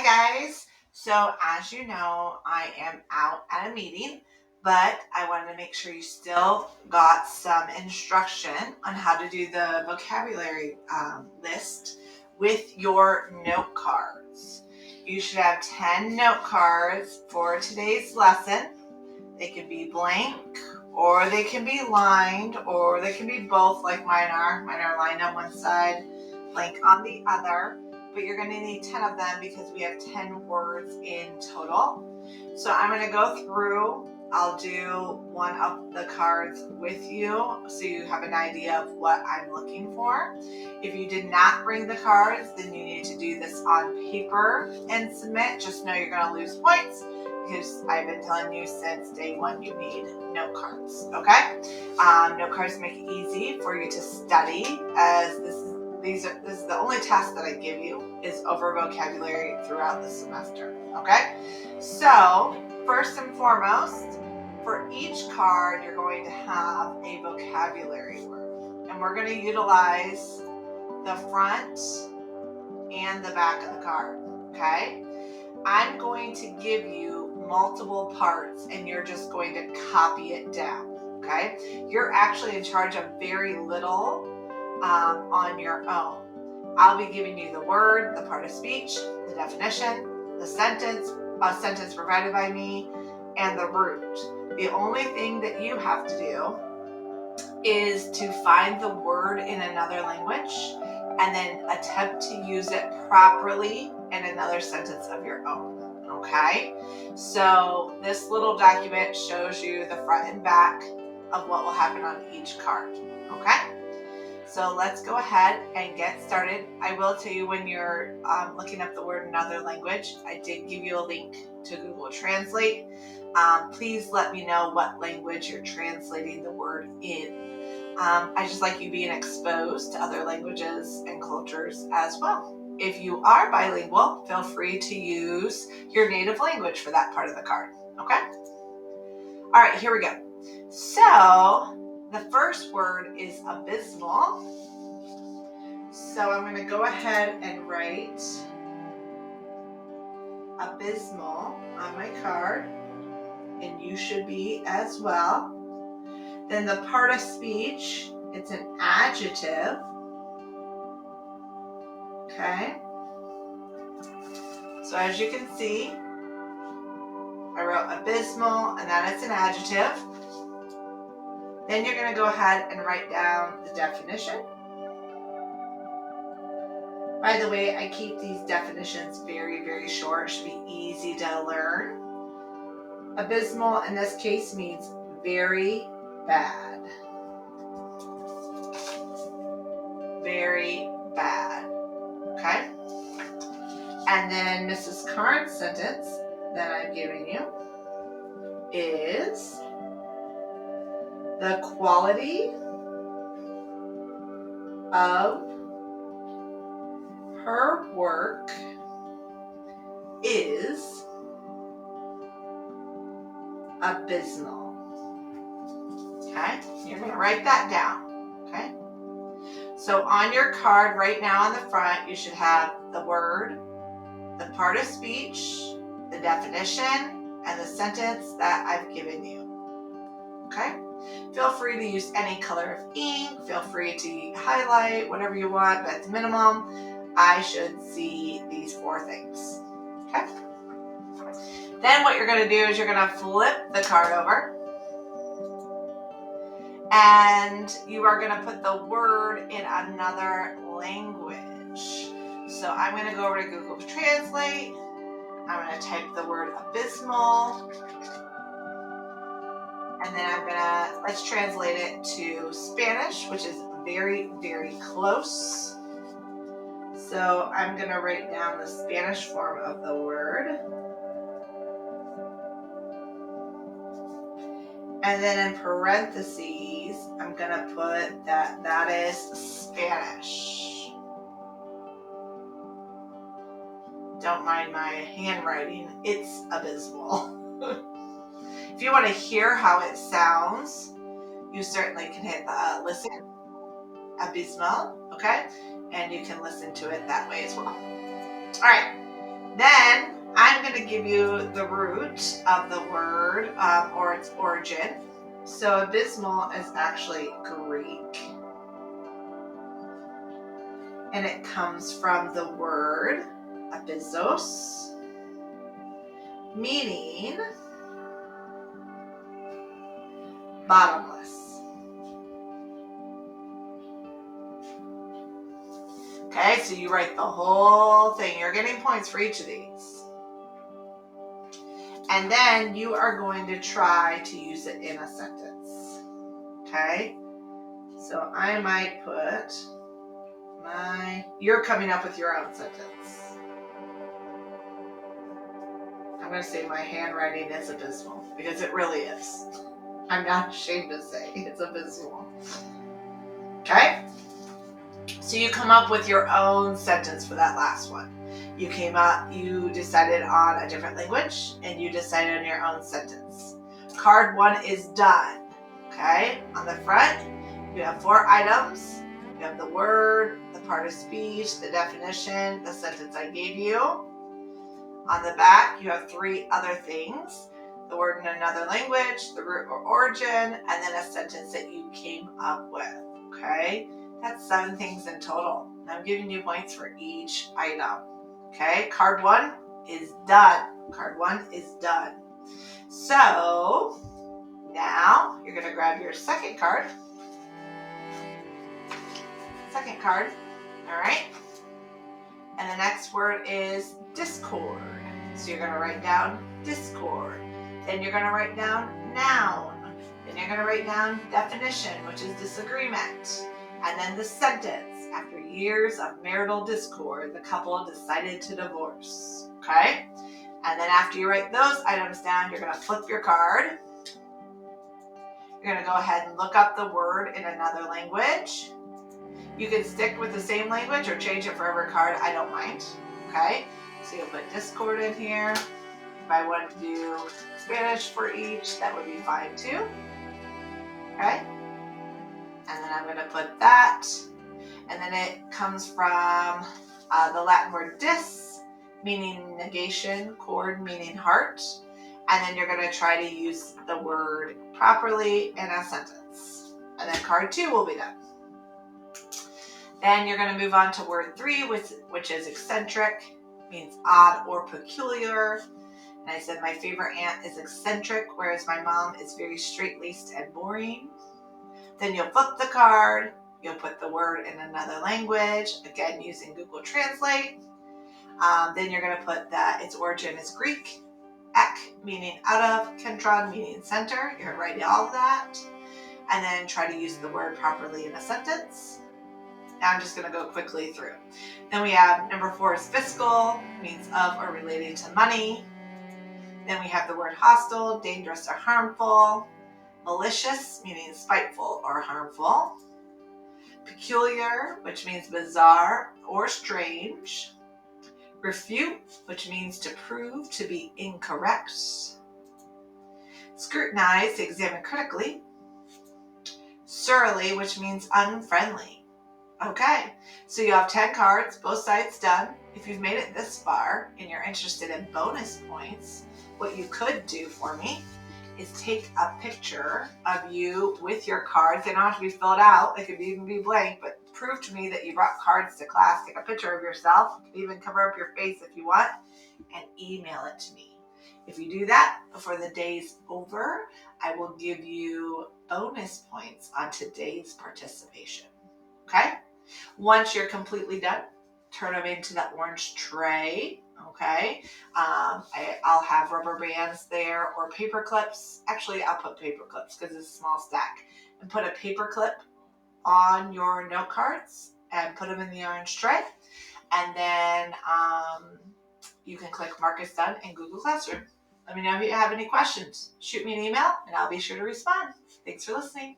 guys. So as you know, I am out at a meeting, but I wanted to make sure you still got some instruction on how to do the vocabulary list with your note cards. You should have 10 note cards for today's lesson. They can be blank, or they can be lined, or they can be both like mine are. Mine are lined on one side, blank on the other. But you're going to need 10 of them because we have 10 words in total. So I'm going to go through. I'll do one of the cards with you so you have an idea of what I'm looking for. If you did not bring the cards, then you need to do this on paper and submit. Just know you're going to lose points because I've been telling you since day one you need note cards, okay? Note cards make it easy for you to study, as this is the only test that I give you is over vocabulary throughout the semester, okay? So first and foremost, for each card you're going to have a vocabulary word, and we're going to utilize the front and the back of the card, okay? I'm going to give you multiple parts and you're just going to copy it down, okay? You're actually in charge of very little on your own. I'll be giving you the word, the part of speech, the definition, the sentence, a sentence provided by me, and the root. The only thing that you have to do is to find the word in another language and then attempt to use it properly in another sentence of your own, okay? So this little document shows you the front and back of what will happen on each card, okay? So let's go ahead and get started. I will tell you when you're looking up the word in another language, I did give you a link to Google Translate. Please let me know what language you're translating the word in. I just like you being exposed to other languages and cultures as well. If you are bilingual, feel free to use your native language for that part of the card, okay? All right, here we go. So the first word is abysmal. So I'm going to go ahead and write abysmal on my card, and you should be as well. Then the part of speech, it's an adjective. Okay. So as you can see, I wrote abysmal and that is an adjective. Then you're going to go ahead and write down the definition. By the way, I keep these definitions very, very short. It should be easy to learn. Abysmal in this case means very bad. Very bad. Okay? And then Mrs. Carnes' sentence that I'm giving you is the quality of her work is abysmal. Okay? You're going to write that down. Okay? So on your card right now on the front, you should have the word, the part of speech, the definition, and the sentence that I've given you. Okay? Feel free to use any color of ink. Feel free to highlight whatever you want, but at minimum, I should see these 4 things. Okay? Then what you're going to do is you're going to flip the card over. And you are going to put the word in another language. So I'm going to go over to Google Translate. I'm going to type the word abysmal. And then I'm going to, let's translate it to Spanish, which is very, very close. So I'm going to write down the Spanish form of the word. And then in parentheses, I'm going to put that is Spanish. Don't mind my handwriting. It's abysmal. If you want to hear how it sounds, you certainly can hit listen, abysmal, okay? And you can listen to it that way as well. All right. Then going to give you the root of the word or its origin. So abysmal is actually Greek. And it comes from the word abyssos, meaning bottomless. Okay, so you write the whole thing. You're getting points for each of these. And then you are going to try to use it in a sentence. Okay? So I might put you're coming up with your own sentence. I'm going to say my handwriting is abysmal because it really is. I'm not ashamed to say it's abysmal. Okay? So you come up with your own sentence for that last one. You decided on a different language and you decided on your own sentence. Card 1 is done. Okay? On the front, you have 4 items. You have the word, the part of speech, the definition, the sentence I gave you. On the back, you have 3 other things. The word in another language, the root or origin, and then a sentence that you came up with. Okay? That's 7 things in total. I'm giving you points for each item. Okay? Card 1 is done. Card 1 is done. So, now you're going to grab your second card. Second card. All right? And the next word is discord. So you're going to write down discord. Then you're going to write down noun. Then you're going to write down definition, which is disagreement. And then the sentence. After years of marital discord, the couple decided to divorce. Okay? And then after you write those items down, you're going to flip your card. You're going to go ahead and look up the word in another language. You can stick with the same language or change it for every card. I don't mind. Okay? So you'll put discord in here. If I wanted to do Spanish for each, that would be fine too. Okay? And then I'm going to put that. And then it comes from the Latin word dis, meaning negation, cord, meaning heart. And then you're going to try to use the word properly in a sentence. And then card 2 will be done. Then you're going to move on to word 3, which is eccentric, means odd or peculiar. And I said my favorite aunt is eccentric, whereas my mom is very straight-laced and boring. Then you'll flip the card. You'll put the word in another language, again using Google Translate. Then you're going to put that its origin is Greek, ek, meaning out of, kentron, meaning center. You're going to write all of that. And then try to use the word properly in a sentence. Now I'm just going to go quickly through. Then we have number 4 is fiscal, means of or relating to money. Then we have the word hostile, dangerous or harmful. Malicious, meaning spiteful or harmful. Peculiar, which means bizarre or strange. Refute, which means to prove to be incorrect. Scrutinize, examine critically. Surly, which means unfriendly. Okay, so you have 10 cards, both sides done. If you've made it this far and you're interested in bonus points, what you could do for me is take a picture of you with your cards. They don't have to be filled out. They could even be blank, but prove to me that you brought cards to class. Take a picture of yourself. You can even cover up your face if you want and email it to me. If you do that before the day's over, I will give you bonus points on today's participation. Okay? Once you're completely done, turn them into that orange tray. Okay, I'll have rubber bands there or paper clips. Actually, I'll put paper clips because it's a small stack. And put a paper clip on your note cards and put them in the orange tray. And then you can click Mark as Done in Google Classroom. Let me know if you have any questions. Shoot me an email and I'll be sure to respond. Thanks for listening.